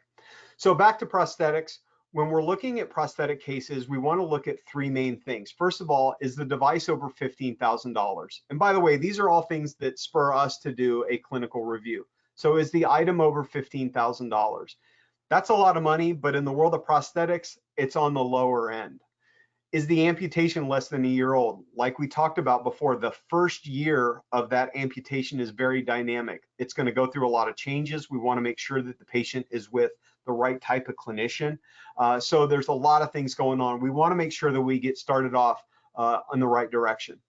So back to prosthetics. When we're looking at prosthetic cases, we want to look at three main things. First of all, is the device over $15,000? And by the way, these are all things that spur us to do a clinical review. So is the item over $15,000? That's a lot of money, but in the world of prosthetics, it's on the lower end. Is the amputation less than a year old? Like we talked about before, the first year of that amputation is very dynamic. It's going to go through a lot of changes. We want to make sure that the patient is with the right type of clinician. So there's a lot of things going on. We want to make sure that we get started off in the right direction.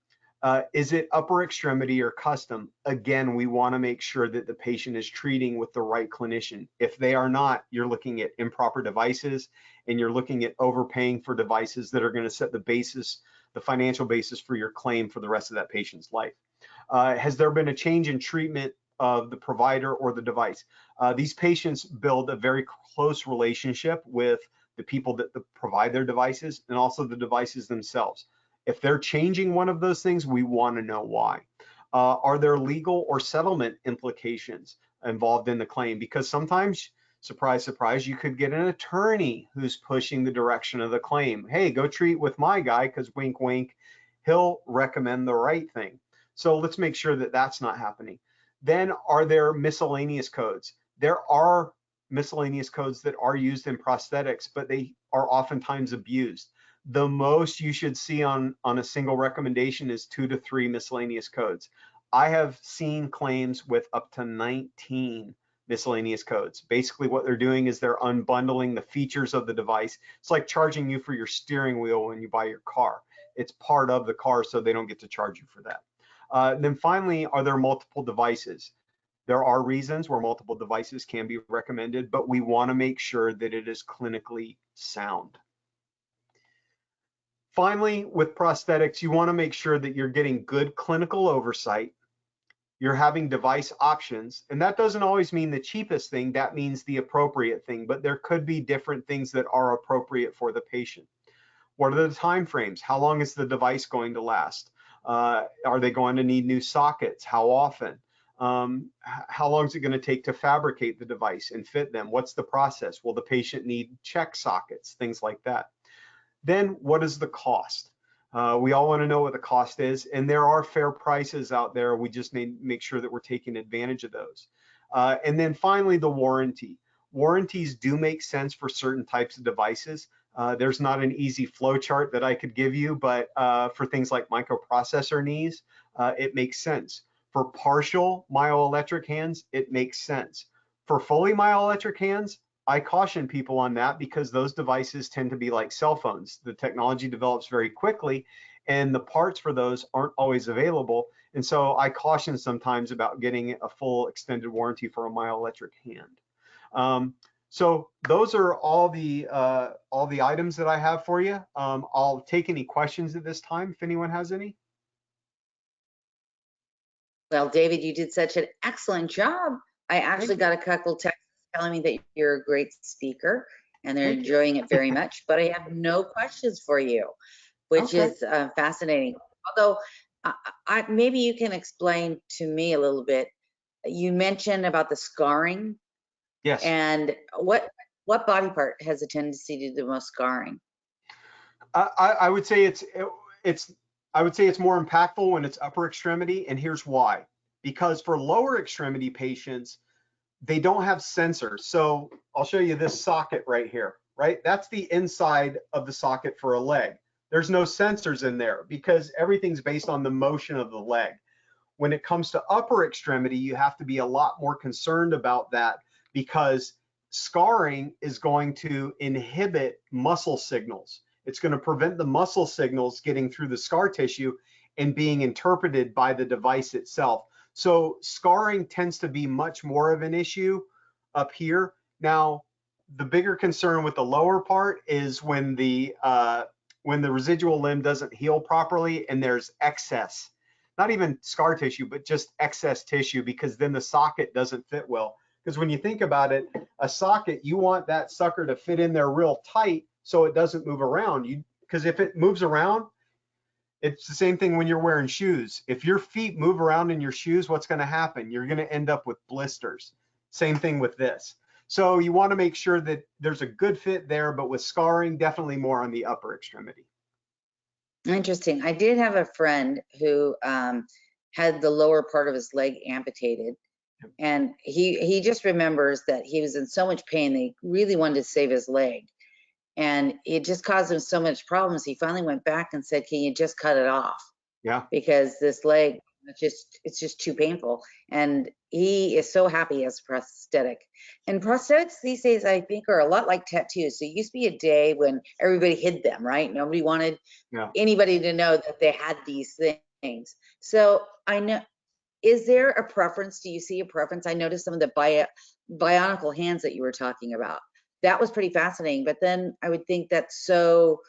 Is it upper extremity or custom? Again, we want to make sure that the patient is treating with the right clinician. If they are not, you're looking at improper devices, and you're looking at overpaying for devices that are going to set the basis, the financial basis for your claim for the rest of that patient's life. Has there been a change in treatment of the provider or the device? These patients build a very close relationship with the people that provide their devices and also the devices themselves. If they're changing one of those things, we want to know why. Are there legal or settlement implications involved in the claim? Because sometimes, surprise, surprise, you could get an attorney who's pushing the direction of the claim. Hey, go treat with my guy because wink, wink, he'll recommend the right thing. So let's make sure that that's not happening. Then are there miscellaneous codes? There are miscellaneous codes that are used in prosthetics, but they are oftentimes abused. The most you should see on a single recommendation is 2 to 3 miscellaneous codes. I have seen claims with up to 19 miscellaneous codes. Basically what they're doing is they're unbundling the features of the device. It's like charging you for your steering wheel when you buy your car. It's part of the car, so they don't get to charge you for that. Then finally, are there multiple devices? There are reasons where multiple devices can be recommended, but we want to make sure that it is clinically sound. Finally, with prosthetics, you want to make sure that you're getting good clinical oversight. You're having device options, and that doesn't always mean the cheapest thing. That means the appropriate thing, but there could be different things that are appropriate for the patient. What are the time frames? How long is the device going to last? Are they going to need new sockets? How often? How long is it going to take to fabricate the device and fit them? What's the process? Will the patient need check sockets? Things like that. Then what is the cost? We all want to know what the cost is, and there are fair prices out there. We just need to make sure that we're taking advantage of those. And then finally, the warranty. Warranties do make sense for certain types of devices. There's not an easy flow chart that I could give you, but for things like microprocessor knees, it makes sense. For partial myoelectric hands, it makes sense. For fully myoelectric hands, I caution people on that because those devices tend to be like cell phones. The technology develops very quickly and the parts for those aren't always available. And so I caution sometimes about getting a full extended warranty for a myoelectric hand. So those are all the items that I have for you. I'll take any questions at this time if anyone has any. Well, David, you did such an excellent job. I actually got a couple texts telling me that you're a great speaker and they're enjoying it very much, but I have no questions for you, which is fascinating. Although maybe you can explain to me a little bit. You mentioned about the scarring. Yes. And what body part has a tendency to do the most scarring? I would say it's more impactful when it's upper extremity, and here's why. Because for lower extremity patients, they don't have sensors. So I'll show you this socket right here, right? That's the inside of the socket for a leg. There's no sensors in there because everything's based on the motion of the leg. When it comes to upper extremity, you have to be a lot more concerned about that because scarring is going to inhibit muscle signals. It's going to prevent the muscle signals getting through the scar tissue and being interpreted by the device itself. So scarring tends to be much more of an issue up here. Now, the bigger concern with the lower part is when the residual limb doesn't heal properly and there's excess, not even scar tissue, but just excess tissue, because then the socket doesn't fit well. Because when you think about it, a socket, you want that sucker to fit in there real tight so it doesn't move around. Because if it moves around, it's the same thing when you're wearing shoes. If your feet move around in your shoes, what's going to happen? You're going to end up with blisters. Same thing with this. So you want to make sure that there's a good fit there, but with scarring, definitely more on the upper extremity. Interesting. I did have a friend who had the lower part of his leg amputated, and he just remembers that he was in so much pain that he really wanted to save his leg, and it just caused him so much problems. He finally went back and said, "Can you just cut it off?" Yeah. Because this leg, it's just too painful. And he is so happy he has a prosthetic. And prosthetics these days, I think, are a lot like tattoos. So it used to be a day when everybody hid them, right? Nobody wanted anybody to know that they had these things. So I know, is there a preference? Do you see a preference? I noticed some of the bionicle hands that you were talking about. That was pretty fascinating. But then I would think that's so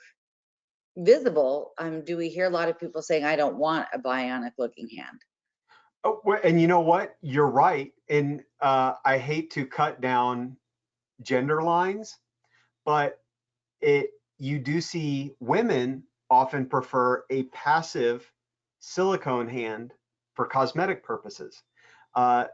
visible. Do we hear a lot of people saying, I don't want a bionic looking hand? Oh, and you know what? You're right. And I hate to cut down gender lines, but you do see women often prefer a passive silicone hand for cosmetic purposes.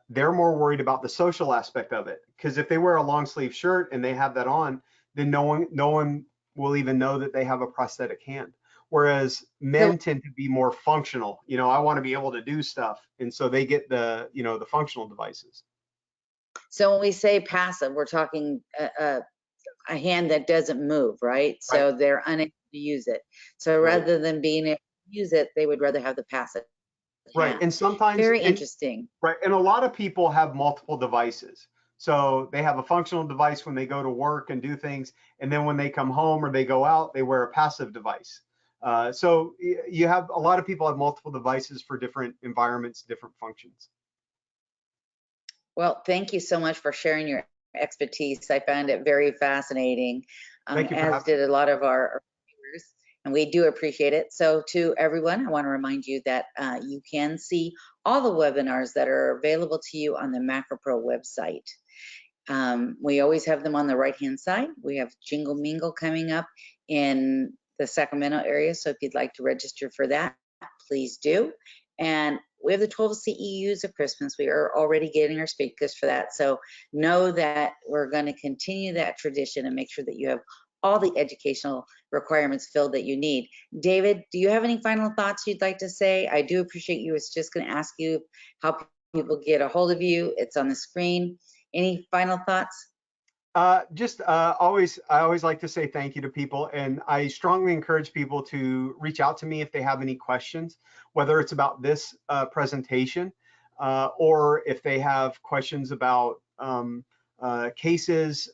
They're more worried about the social aspect of it, because if they wear a long sleeve shirt and they have that on, then no one will even know that they have a prosthetic hand. Whereas men tend to be more functional. I want to be able to do stuff, and so they get the functional devices. So when we say passive, we're talking a hand that doesn't move, right? So they're unable to use it. So rather than being able to use it, they would rather have the passive hand. And sometimes very interesting. And a lot of people have multiple devices. So they have a functional device when they go to work and do things, and then when they come home or they go out, they wear a passive device. So you have a lot of people have multiple devices for different environments, different functions. Well, thank you so much for sharing your expertise. I found it very fascinating, as did a lot of our viewers, and we do appreciate it. So to everyone, I want to remind you that you can see all the webinars that are available to you on the MacroPro website. We always have them on the right-hand side. We have Jingle Mingle coming up in the Sacramento area, so if you'd like to register for that, please do. And we have the 12 CEUs of Christmas. We are already getting our speakers for that, so know that we're going to continue that tradition and make sure that you have all the educational requirements filled that you need. David, do you have any final thoughts you'd like to say? I do appreciate you. I was just going to ask you how people get a hold of you. It's on the screen. Any final thoughts? I always like to say thank you to people, and I strongly encourage people to reach out to me if they have any questions, whether it's about this presentation or if they have questions about cases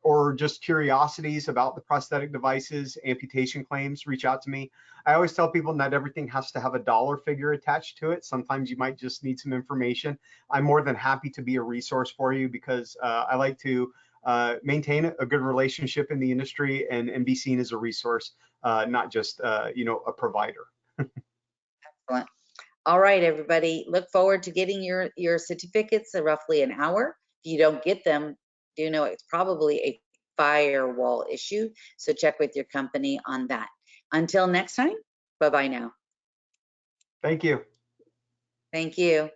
or just curiosities about the prosthetic devices, amputation claims. Reach out to me. I always tell people not everything has to have a dollar figure attached to it. Sometimes you might just need some information. I'm more than happy to be a resource for you, because I like to maintain a good relationship in the industry and be seen as a resource, not just a provider. Excellent. All right, everybody, look forward to getting your certificates in roughly an hour. If you don't get them, do know it's probably a firewall issue, so check with your company on that. Until next time, bye-bye now. Thank you. Thank you.